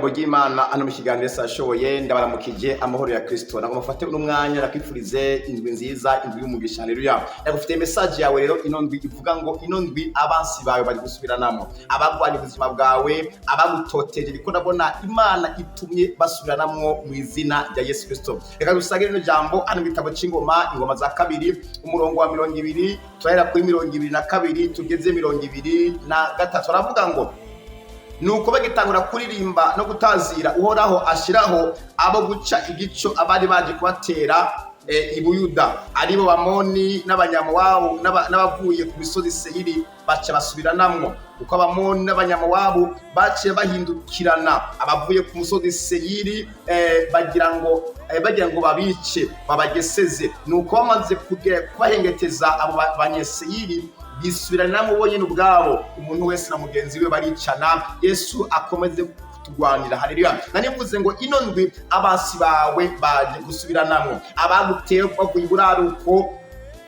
Imana ano mukiganiro sashoboye ndabaramukije amahoro ya Kristo nako mufate umwanya rakifurize indwi nziza indwi y'umugisha haleluya ndagufite message yawe rero inondwi ivuga ngo inondwi abansi bawe bari gusubiranamo abagwanye ubuzima bwawe abagutoteje biko ndabona Imana itumye basubiranamo mu izina rya Yesu Kristo reka dusagire no jambo ano bitabo c'ingoma ingoma za kabiri umurongo wa 200 turahera kuri 22 tugeze 23 aravuga ngo nuko bagitangura kuririmba no gutazira uhoraho ashiraho abo guca igico abari baje kubatera ibuyuda aribo bamoni n'abanyamwabo n'abavuye ku misozi Seyiri baca basubiranamwo uko abamoni n'abanyamwabo baciye bahindukirana abavuye ku musozi Seyiri bagira ngo babice babageseze nuko bamaze kubahengeteza abo banyeseyiri bisubiranamo bonyine ubwabo umuntu wese na mugenzi we baricana Yesu akomeze kutugwanira haleluya nanivuze ngo ino ndwi abasi bawe baje gusubiranamo abaguteye bavuye buraruko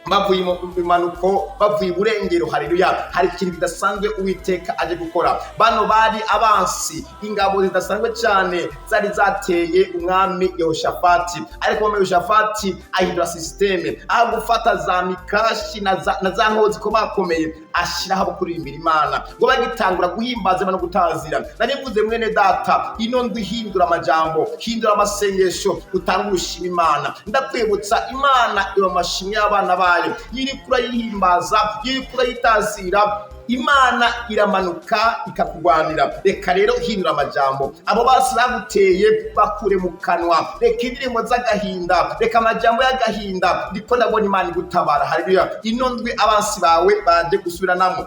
bavuye mu bimanuko bavuye burengero haleluya hari ikintu kidasanzwe Uwiteka aje gukora bano bari abansi ingabo zidasanzwe cyane zari zateye umwami Yehoshafati ariko umwami Yehoshafati ahindura systeme aho gufata za mikashi na za nkozi ko bakomeye ashiraho abakurimbira Imana ngo bagitangura guhimbaza no gutazira nanivuze mwene data ino ndwi hindura amajambo hindura amasengesho utangushima Imana ndakwibutsa Imana iyo mashimwe y'abana bayo yiri kura yihimbaza yiri kura yitazira Imana iramanuka ikakugwanira reka rero hindura amajambo abo basi baguteye bakure mu kanwa reka indirimbo z'agahinda reka amajambo y'agahinda ndiko ndabona Imana igutabara haleluya ino ndwi abansi bawe baje gusubiranamo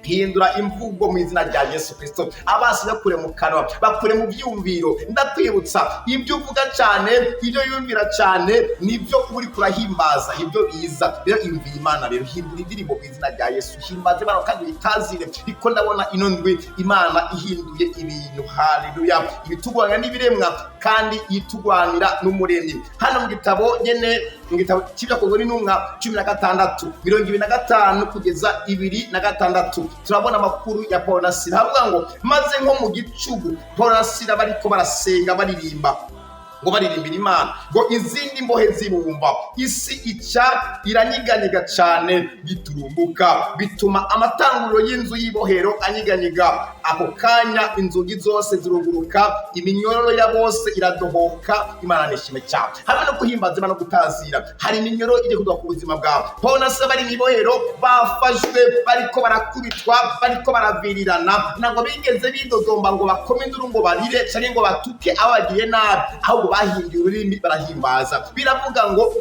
hindura imvugo mu izina rya Yesu Kristo abasi bakure mu kanwa bakure mu byumviro ndakwibutsa ibyo uvuga cyane ibyo yumvira cyane nibyo uri kurahimbaza ibyo biza rero imvira Imana rero hindura indirimbo mu izina rya Yesu himbaze bano kandi bitazire biko ndabona ino ndwi Imana ihinduye ibintu haleluya ibitugwanya n'ibiremwa kandi yitugwanira n'umuremyi hano mu gitabo nyene mu gitabo cy'ibyakozwe n'intumwa 16 25 kugeza 26 turabona amakuru ya Paul na Sila havuga ngo maze nko mu gicugu Paul na Sila bariko barasenga baririmba ngo baririmbira Imana ngo izindi mbohe zibumva isi ica iranyiganyiga cyane biturumbuka bituma amatanguriro y'inzu y'ibohero anyiganyiga ako kanya inzugi zose ziruguruka iminyororo ya bose iradohoka Imana nishime cyane hamwe no guhimbaza no gutazira hari iminyoro ije kudwa ku buzima bwawe Paul na Sila bari ibohero bafashwe bariko barakubitwa bariko baravirirana ntabwo bigeze bidodomba ngo bakome induru ngo barire cyane ngo batuke abagiye nabi ahubwo bahinduye ururimi barahimbaza biravuga ngo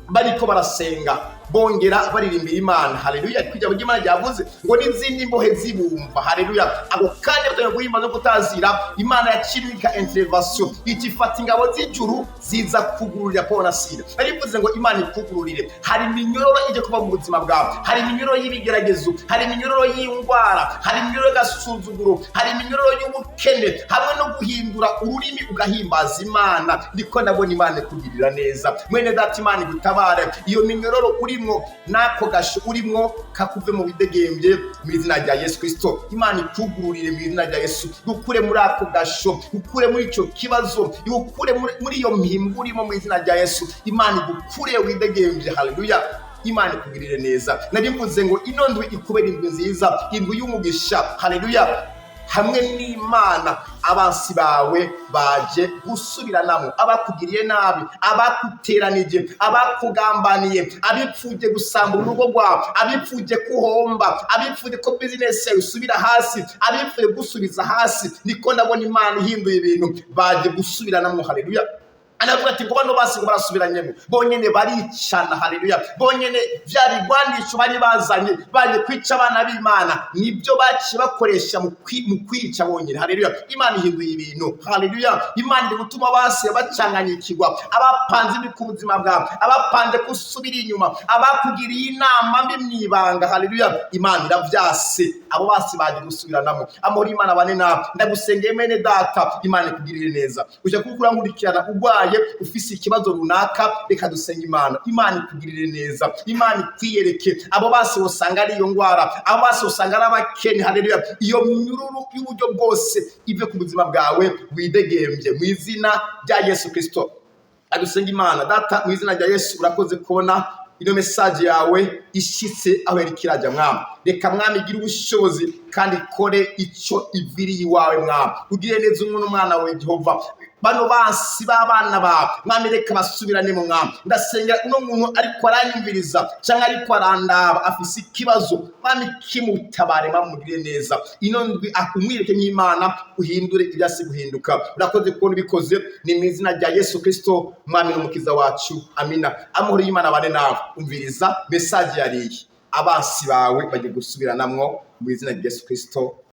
bariko barasenga bongera baririmbira Imana haleluya kwijya mu Imana yavuze ngo n'izindi mbohe zibumva haleluya ako kandi byo guhimbaza no gutazira Imana yakirika intervention itifata ingabo z'ijuru ziza kugururira Paul na Sila barivuze ngo Imana ikugururire hari iminyororo ije kuba mu buzima bwawe hari iminyororo y'ibigeragezo hari iminyororo y'indwara hari iminyororo y'agasuzuguro hari iminyororo y'ubukene hamwe no guhindura ururimi ugahimbaza Imana ndiko ndabona Imana ikugirira neza mwene data Imana igutabare iyo minyororo urimwo nako gasho urimwo kakuve mu bidegembye mu izina rya Yesu Kristo Imana ikugururire mu izina rya Yesu gukure muri ako gasho gukure muri ico kibazo gukure muri iyo mpimbu urimo mu izina rya Yesu Imana igukure widegembye haleluya Imana ikugirire neza narimvuze ngo ino ndwi ikubera indwi nziza indwi y'umugisha haleluya hamwe n'Imana abansi bawe baje gusubiranamo abakugiriye nabi abakuteranije abakugambaniye abipfuje gusambura urugo rwawe abipfuje kuhomba abipfuje ko business yawe usubira hasi abipfuje gusubiza hasi niko ndabona Imana ihinduye ibintu baje gusubiranamo haleluya anavuga ati ngo bano basi ngo barasubiranyemo bonyene baricana haleluya bonyene byari gwandisho bari bazanye baje kwica abana b'Imana nibyo baci bakoresha mu kwica bonyene haleluya Imana ihinduye ibintu haleluya Imana iri gutuma basi bacanganyikirwa abapanze biri ku buzima bwawe abapanze kusubira inyuma abakugiriye inama mbi mwibanga haleluya Imana iravyase abo basi baje gusubiranamo amori Imana bane na ndagusengeye mene data Imana ikugirire neza uje kukurangurikirana ugwaye urwaye ufise ikibazo runaka reka dusenga Imana ikugirire neza, Imana ikwiyereke. Abo bose usanga ari iyo ngwara, abo bose usanga ari abakene, haleluya, iyo myururu y'uburyo bwose ive ku buzima bwawe, widegembye mu izina rya Yesu Kristo. Adusenga Imana. Data, mu izina rya Yesu urakoze kubona ino message yawe ishitse aho yari kirajya mwami. Reka mwami igira ubushobozi kandi ikore icyo iviriye iwawe mwami. Ugire neza umwana wawe Jehova. Bano basi b'abana bawe mwami reka basubirane mu mwami. Ndasengera uno muntu ariko aranyumviriza cyangwa ariko arandaba afise ikibazo mwami kimutabare mugire neza. Ino ndwi umwireke nk'Imana uhindure ibyasi guhinduka. Urakoze kubona ubikoze ni mu izina rya Yesu Kristo mwami n'umukiza wacu. Amina. Amahoro y'Imana bane nawe. Umviriza message yariye abasi bawe bagiye gusubira namwo mu izina rya Yesu Kristo.